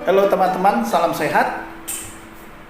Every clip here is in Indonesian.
Halo teman-teman, salam sehat.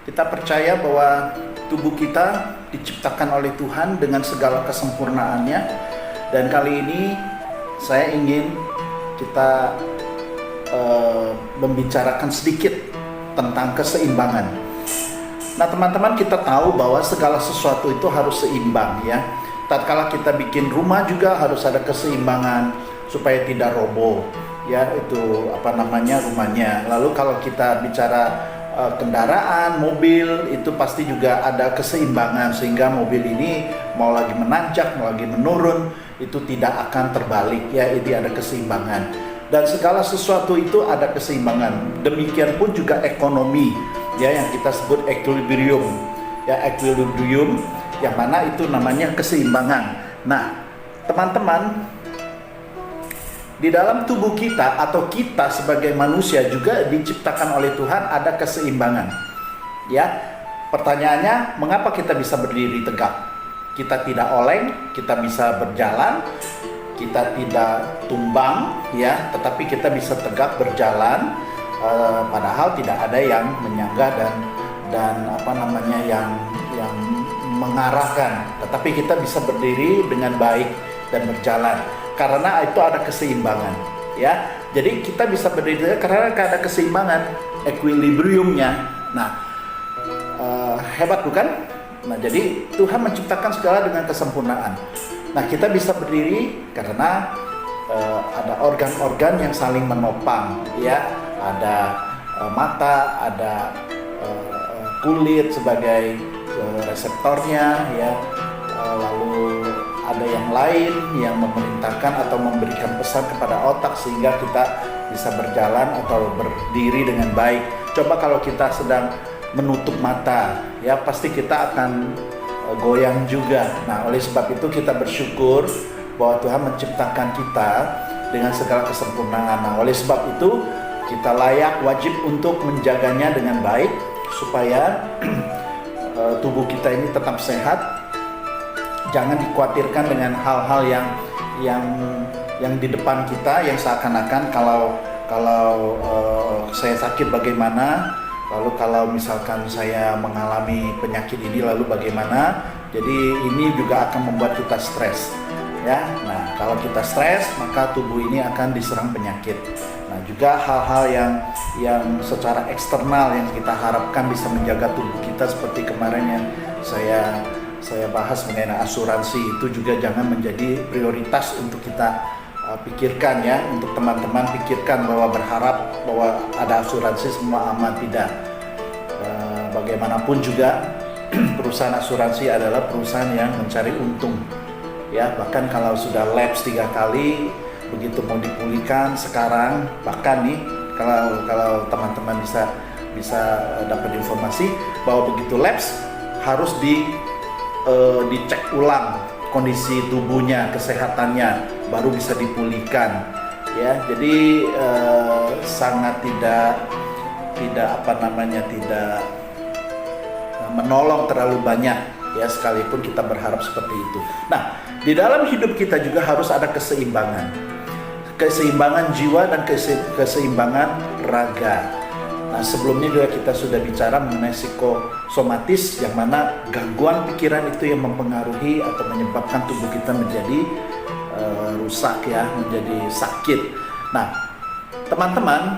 Kita percaya bahwa tubuh kita diciptakan oleh Tuhan dengan segala kesempurnaannya. Dan kali ini saya ingin kita membicarakan sedikit tentang keseimbangan. Nah teman-teman, kita tahu bahwa segala sesuatu itu harus seimbang ya. Tatkala kita bikin rumah juga harus ada keseimbangan supaya tidak roboh ya, itu rumahnya. Lalu kalau kita bicara kendaraan, mobil, itu pasti juga ada keseimbangan sehingga mobil ini mau lagi menanjak, mau lagi menurun, itu tidak akan terbalik ya, ini ada keseimbangan. Dan segala sesuatu itu ada keseimbangan. Demikian pun juga ekonomi ya, yang kita sebut equilibrium ya, equilibrium yang mana itu namanya keseimbangan. Nah teman-teman, di dalam tubuh kita atau kita sebagai manusia juga diciptakan oleh Tuhan ada keseimbangan. Ya, pertanyaannya, mengapa kita bisa berdiri tegak? Kita tidak oleng, kita bisa berjalan, kita tidak tumbang, ya, tetapi kita bisa tegak berjalan, padahal tidak ada yang menyanggah dan yang mengarahkan. Tetapi kita bisa berdiri dengan baik dan berjalan. Karena itu ada keseimbangan ya. Jadi kita bisa berdiri karena ada keseimbangan, equilibriumnya. Nah, hebat bukan? Nah, jadi Tuhan menciptakan segala dengan kesempurnaan. Nah, kita bisa berdiri karena ada organ-organ yang saling menopang ya. Ada mata, ada kulit sebagai reseptornya ya. Lalu ada yang lain yang memerintahkan atau memberikan pesan kepada otak sehingga kita bisa berjalan atau berdiri dengan baik. Coba kalau kita sedang menutup mata, ya pasti kita akan goyang juga. Nah, oleh sebab itu kita bersyukur bahwa Tuhan menciptakan kita dengan segala kesempurnaan. Nah, oleh sebab itu kita layak, wajib untuk menjaganya dengan baik supaya tubuh kita ini tetap sehat. Jangan dikhawatirkan dengan hal-hal yang di depan kita, yang seakan-akan kalau saya sakit bagaimana, lalu kalau misalkan saya mengalami penyakit ini lalu bagaimana. Jadi ini juga akan membuat kita stres ya. Nah, kalau kita stres maka tubuh ini akan diserang penyakit. Nah, juga hal-hal yang secara eksternal yang kita harapkan bisa menjaga tubuh kita, seperti kemarin yang saya bahas mengenai asuransi, itu juga jangan menjadi prioritas untuk kita pikirkan ya. Untuk teman-teman pikirkan bahwa berharap bahwa ada asuransi semua aman, tidak. Bagaimanapun juga perusahaan asuransi adalah perusahaan yang mencari untung ya. Bahkan kalau sudah lapse 3 kali, begitu mau dipulihkan sekarang, bahkan nih kalau teman-teman bisa dapat informasi bahwa begitu lapse harus dicek ulang kondisi tubuhnya, kesehatannya, baru bisa dipulihkan ya. Jadi sangat tidak menolong terlalu banyak ya, sekalipun kita berharap seperti itu. Nah, di dalam hidup kita juga harus ada keseimbangan jiwa dan keseimbangan raga. Nah, sebelumnya juga kita sudah bicara mengenai psikosomatis, yang mana gangguan pikiran itu yang mempengaruhi atau menyebabkan tubuh kita menjadi rusak ya, menjadi sakit. Nah, teman-teman,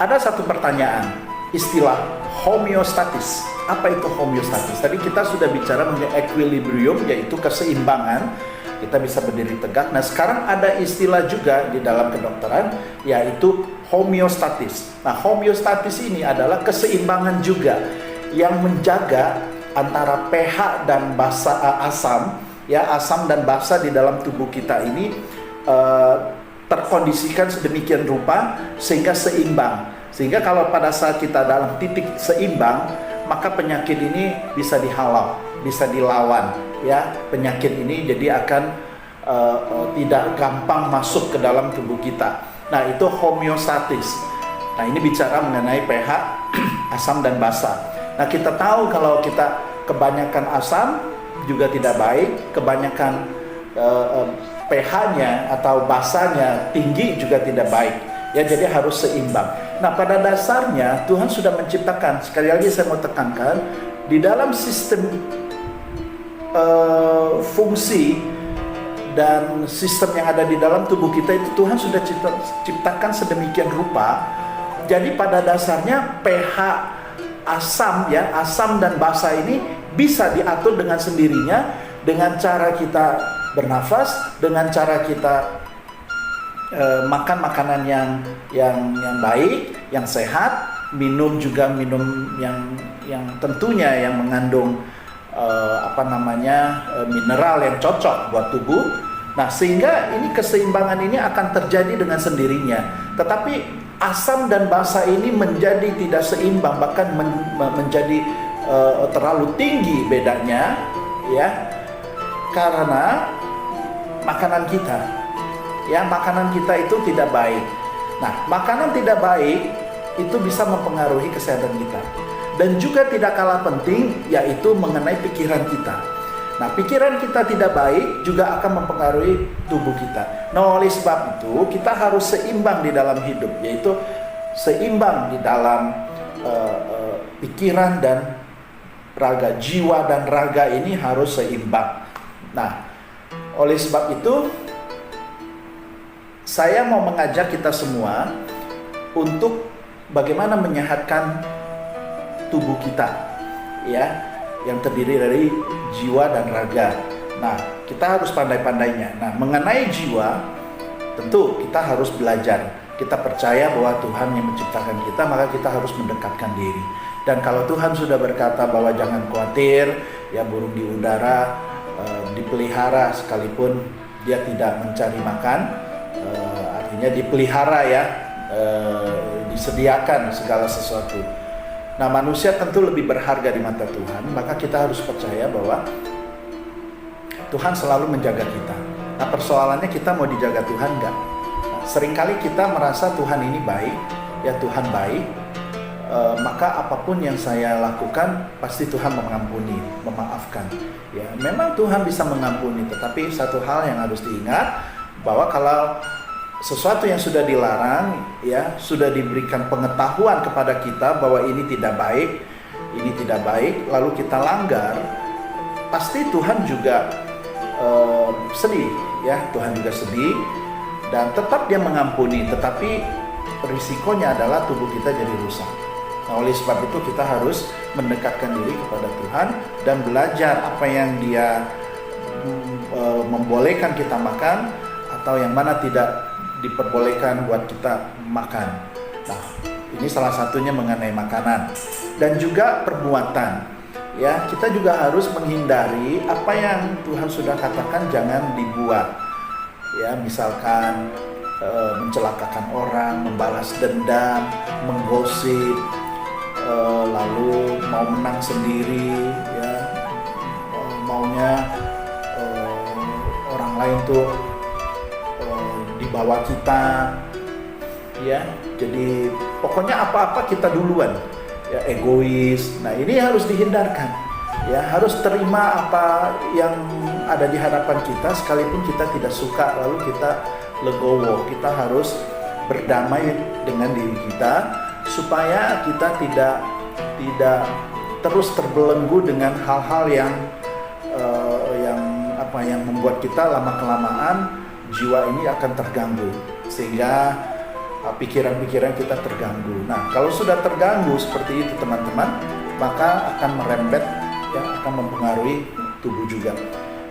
ada satu pertanyaan, istilah homeostatis. Apa itu homeostatis? Tadi kita sudah bicara mengenai equilibrium, yaitu keseimbangan. Kita bisa berdiri tegak. Nah, sekarang ada istilah juga di dalam kedokteran, yaitu homeostatis. Nah, homeostatis ini adalah keseimbangan juga yang menjaga antara pH dan asam ya, asam dan basa di dalam tubuh kita ini terkondisikan sedemikian rupa sehingga seimbang. Sehingga kalau pada saat kita dalam titik seimbang, maka penyakit ini bisa dihalau, bisa dilawan ya. Penyakit ini jadi akan tidak gampang masuk ke dalam tubuh kita. Nah, itu homeostatis. Nah, ini bicara mengenai pH, asam dan basa. Nah, kita tahu kalau kita kebanyakan asam juga tidak baik, kebanyakan pH-nya atau basanya tinggi juga tidak baik. Ya, jadi harus seimbang. Nah, pada dasarnya Tuhan sudah menciptakan, sekali lagi saya mau tekankan, di dalam sistem fungsi dan sistem yang ada di dalam tubuh kita itu Tuhan sudah ciptakan sedemikian rupa. Jadi pada dasarnya pH asam asam dan basa ini bisa diatur dengan sendirinya dengan cara kita bernafas, dengan cara kita makan makanan yang baik, yang sehat, minum minum yang tentunya yang mengandung mineral yang cocok buat tubuh. Nah, sehingga ini keseimbangan ini akan terjadi dengan sendirinya. Tetapi asam dan basa ini menjadi tidak seimbang, bahkan menjadi terlalu tinggi bedanya, ya, karena makanan kita, makanan kita itu tidak baik. Nah, makanan tidak baik itu bisa mempengaruhi kesehatan kita. Dan juga tidak kalah penting yaitu mengenai pikiran kita. Nah, pikiran kita tidak baik juga akan mempengaruhi tubuh kita. Nah, oleh sebab itu kita harus seimbang di dalam hidup, yaitu seimbang di dalam pikiran dan raga, jiwa dan raga ini harus seimbang. Nah, oleh sebab itu saya mau mengajak kita semua untuk bagaimana menyehatkan tubuh kita, yang terdiri dari jiwa dan raga. Nah, kita harus pandai-pandainya. Nah, mengenai jiwa, tentu kita harus belajar. Kita percaya bahwa Tuhan yang menciptakan kita, maka kita harus mendekatkan diri. Dan kalau Tuhan sudah berkata bahwa jangan khawatir, burung di udara dipelihara sekalipun dia tidak mencari makan, artinya dipelihara, disediakan segala sesuatu. Nah, manusia tentu lebih berharga di mata Tuhan, maka kita harus percaya bahwa Tuhan selalu menjaga kita. Nah, persoalannya kita mau dijaga Tuhan enggak? Nah, seringkali kita merasa Tuhan ini baik, Tuhan baik, maka apapun yang saya lakukan pasti Tuhan mengampuni, memaafkan. Memang Tuhan bisa mengampuni, tetapi satu hal yang harus diingat bahwa kalau sesuatu yang sudah dilarang, sudah diberikan pengetahuan kepada kita bahwa ini tidak baik, lalu kita langgar, pasti Tuhan juga sedih, Tuhan juga sedih, dan tetap Dia mengampuni, tetapi risikonya adalah tubuh kita jadi rusak. Nah, oleh sebab itu kita harus mendekatkan diri kepada Tuhan dan belajar apa yang Dia membolehkan kita makan atau yang mana tidak diperbolehkan buat kita makan. Nah, ini salah satunya mengenai makanan dan juga perbuatan. Kita juga harus menghindari apa yang Tuhan sudah katakan jangan dibuat. Misalkan mencelakakan orang, membalas dendam, menggosip, lalu mau menang sendiri, maunya orang lain tuh di bawah kita, jadi pokoknya apa-apa kita duluan, egois. Nah, ini harus dihindarkan, harus terima apa yang ada di hadapan kita, sekalipun kita tidak suka, lalu kita legowo. Kita harus berdamai dengan diri kita supaya kita tidak terus terbelenggu dengan hal-hal yang membuat kita lama-kelamaan jiwa ini akan terganggu, sehingga pikiran-pikiran kita terganggu. Nah, kalau sudah terganggu seperti itu teman-teman, maka akan merembet, akan mempengaruhi tubuh juga.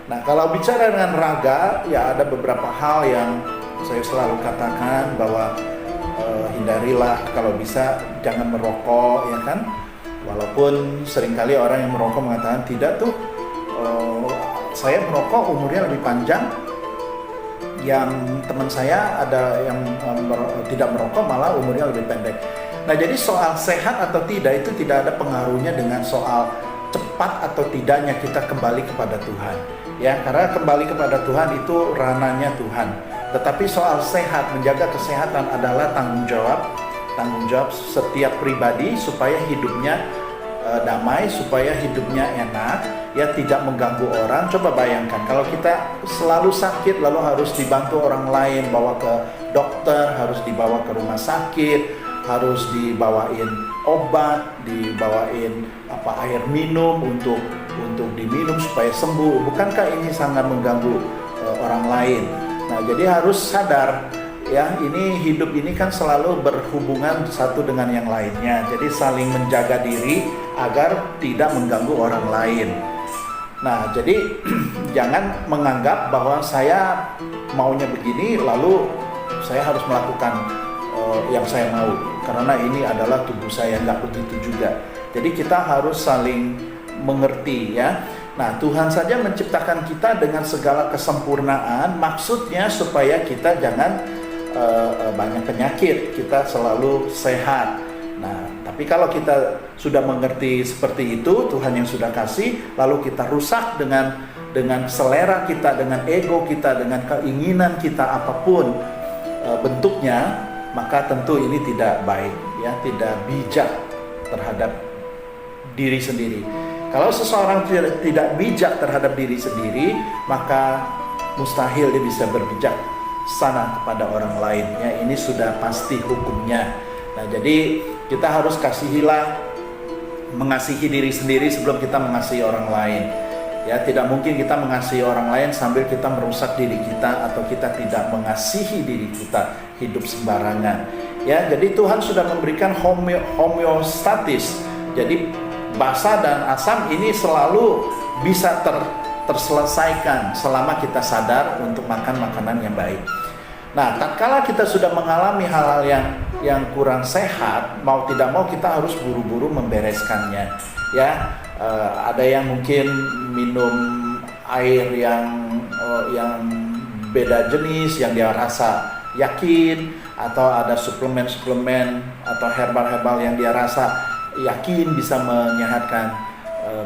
Nah, kalau bicara dengan raga, ada beberapa hal yang saya selalu katakan bahwa hindarilah kalau bisa jangan merokok, walaupun seringkali orang yang merokok mengatakan tidak tuh, saya merokok umurnya lebih panjang. Yang teman saya ada yang tidak merokok malah umurnya lebih pendek. Nah, jadi soal sehat atau tidak itu tidak ada pengaruhnya dengan soal cepat atau tidaknya kita kembali kepada Tuhan. Karena kembali kepada Tuhan itu ranahnya Tuhan. Tetapi soal sehat, menjaga kesehatan adalah tanggung jawab setiap pribadi supaya hidupnya damai, supaya hidupnya enak, tidak mengganggu orang. Coba bayangkan kalau kita selalu sakit lalu harus dibantu orang lain, bawa ke dokter, harus dibawa ke rumah sakit, harus dibawain obat, dibawain air minum untuk diminum supaya sembuh. Bukankah ini sangat mengganggu orang lain? Nah, jadi harus sadar ya, ini hidup ini kan selalu berhubungan satu dengan yang lainnya. Jadi saling menjaga diri agar tidak mengganggu orang lain. Nah, jadi jangan menganggap bahwa saya maunya begini lalu saya harus melakukan yang saya mau, karena ini adalah tubuh saya. Nggak begitu juga. Jadi kita harus saling mengerti ya. Nah, Tuhan saja menciptakan kita dengan segala kesempurnaan, maksudnya supaya kita jangan banyak penyakit, kita selalu sehat. Nah, tapi kalau kita sudah mengerti seperti itu, Tuhan yang sudah kasih, lalu kita rusak dengan selera kita, dengan ego kita, dengan keinginan kita apapun bentuknya, maka tentu ini tidak baik ya, tidak bijak terhadap diri sendiri. Kalau seseorang tidak bijak terhadap diri sendiri, maka mustahil dia bisa berbijak sana kepada orang lain ya. Ini sudah pasti hukumnya. Nah, jadi kita harus mengasihi diri sendiri sebelum kita mengasihi orang lain. Ya, tidak mungkin kita mengasihi orang lain sambil kita merusak diri kita, atau kita tidak mengasihi diri kita, hidup sembarangan. Ya, jadi Tuhan sudah memberikan homeostatis. Jadi basa dan asam ini selalu bisa terselesaikan selama kita sadar untuk makan makanan yang baik. Nah, tatkala kita sudah mengalami hal-hal yang kurang sehat, mau tidak mau kita harus buru-buru membereskannya. Ya, ada yang mungkin minum air yang beda jenis yang dia rasa yakin, atau ada suplemen atau herbal yang dia rasa yakin bisa menyehatkan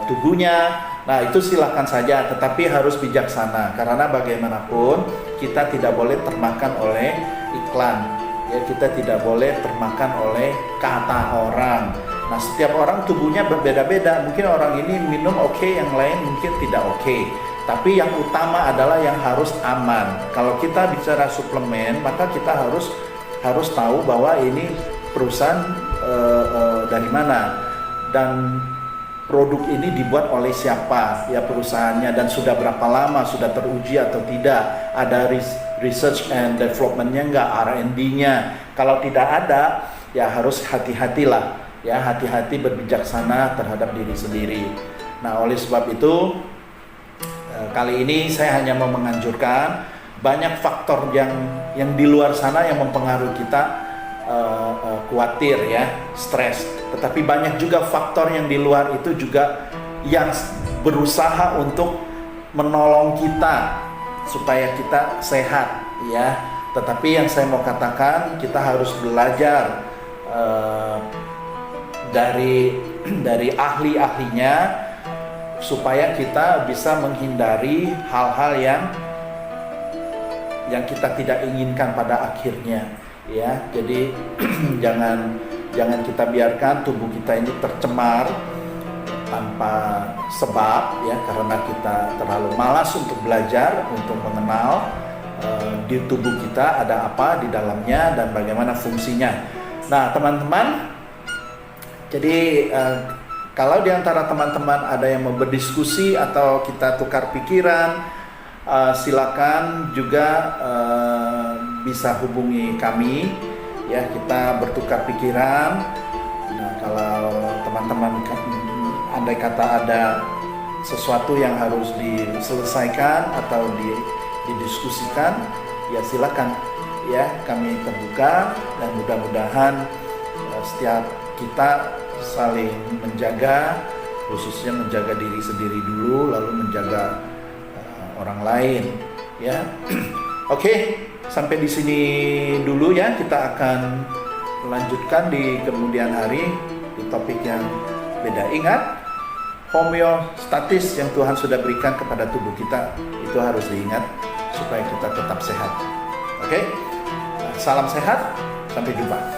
tubuhnya. Nah, itu silakan saja, tetapi harus bijaksana, karena bagaimanapun kita tidak boleh termakan oleh iklan ya, kita tidak boleh termakan oleh kata orang. Nah, setiap orang tubuhnya berbeda-beda, mungkin orang ini minum oke, yang lain mungkin tidak oke. Tapi yang utama adalah yang harus aman. Kalau kita bicara suplemen, maka kita harus tahu bahwa ini perusahaan dari mana, dan produk ini dibuat oleh siapa ya perusahaannya, dan sudah berapa lama, sudah teruji atau tidak, ada research and development-nya enggak, R&D-nya. Kalau tidak ada, ya harus hati-hatilah ya, hati-hati berbijaksana terhadap diri sendiri. Nah, oleh sebab itu kali ini saya hanya mau menganjurkan, banyak faktor yang di luar sana yang mempengaruhi kita khawatir ya, stres. Tetapi banyak juga faktor yang di luar itu juga yang berusaha untuk menolong kita supaya kita sehat ya. Tetapi yang saya mau katakan, kita harus belajar dari ahli-ahlinya supaya kita bisa menghindari hal-hal yang kita tidak inginkan pada akhirnya ya. Jadi jangan kita biarkan tubuh kita ini tercemar tanpa sebab ya, karena kita terlalu malas untuk belajar, untuk mengenal di tubuh kita ada apa di dalamnya dan bagaimana fungsinya. Nah, teman-teman, jadi kalau di antara teman-teman ada yang mau berdiskusi atau kita tukar pikiran, silakan juga bisa hubungi kami ya, kita bertukar pikiran. Nah, kalau teman-teman andai kata ada sesuatu yang harus diselesaikan atau didiskusikan, ya silakan ya, kami terbuka, dan mudah-mudahan setiap kita saling menjaga, khususnya menjaga diri sendiri dulu, lalu menjaga orang lain ya. Oke, sampai di sini dulu ya. Kita akan lanjutkan di kemudian hari di topik yang beda. Ingat, homeostatis yang Tuhan sudah berikan kepada tubuh kita itu harus diingat supaya kita tetap sehat. Oke, salam sehat, sampai jumpa.